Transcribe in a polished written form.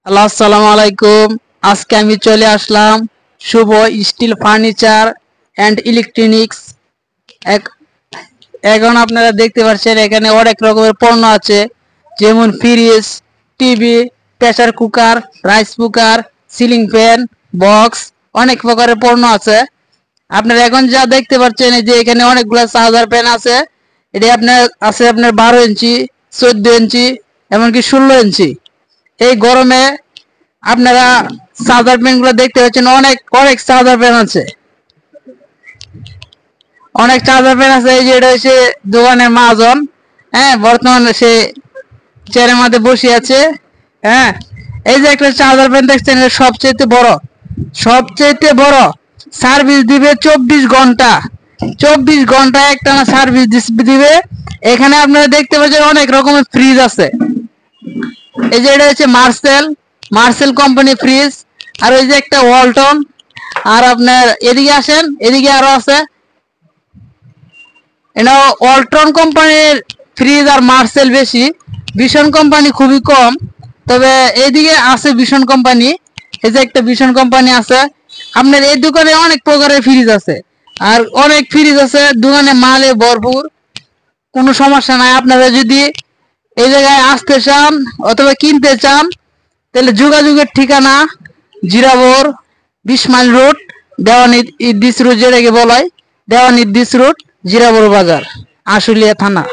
Hello, আসসালামু আলাইকুম। আজকে আমি চলে আসলাম শুভ স্টিল ফার্নিচার অ্যান্ড ইলেকট্রনিক্স। এখন আপনারা দেখতে পাচ্ছেন এখানে অনেক রকমের পণ্য আছে, যেমন fridge, TV, pressure cooker, rice cooker, ceiling fan, box, অনেক প্রকারের পণ্য আছে। আপনারা এখন যা দেখতে পাচ্ছেন এই যে এখানে অনেকগুলো চার্জার ফ্যান আছে। এটি আপনার আছে আপনার 12 ইঞ্চি, 14 ইঞ্চি, এমনকি 16 ইঞ্চি। এই গরমে আপনারা চার্জার ফ্যান গুলো দেখতে পাচ্ছেন, অনেক অনেক চার্জার ফ্যান আছে, অনেক চার্জার ফ্যান আছে। এই যে এটা হচ্ছে দোকানের মহাজন, হ্যাঁ, বর্তমানে সে চেয়ারের মধ্যে বসে আছে। হ্যাঁ, এই যে একটা চার্জার ফ্যান দেখছেন, এটা সবচেয়ে বড় সার্ভিস দিবে 24 ঘন্টা। 24 ঘন্টা একটানা সার্ভিস দিবে। এখানে আপনারা দেখতে পাচ্ছেন অনেক রকমের ফ্রিজ আছে। এই যে এটা হচ্ছে মার্সেল কোম্পানি ফ্রিজ। আর ওই যে একটা ওয়ালটন। আর আপনার এদিকে আসেন, এদিকে আরো আছে, এটা ওয়ালটন কোম্পানির ফ্রিজ আর মার্সেল বেশি, ভিশন কোম্পানি খুবই কম। তবে এইদিকে আছে ভিশন কোম্পানি। এই যে একটা ভিশন কোম্পানি আছে। আপনার এই দোকানে অনেক প্রকারের ফ্রিজ আছে, আর অনেক ফ্রিজ আছে, দোকানে মালে ভরপুর, কোনো সমস্যা নাই। আপনারা যদি এই জায়গায় আসতে চান অথবা কিনতে চান, তাহলে যোগাযোগের ঠিকানা জিরাবর 20 মাইল রোড, দেওয়ান ইদ্দিস রোড, যেটাকে বলা হয় দেওয়ান ইদ্দিস রোড, জিরাবর বাজার, আশুলিয়া থানা।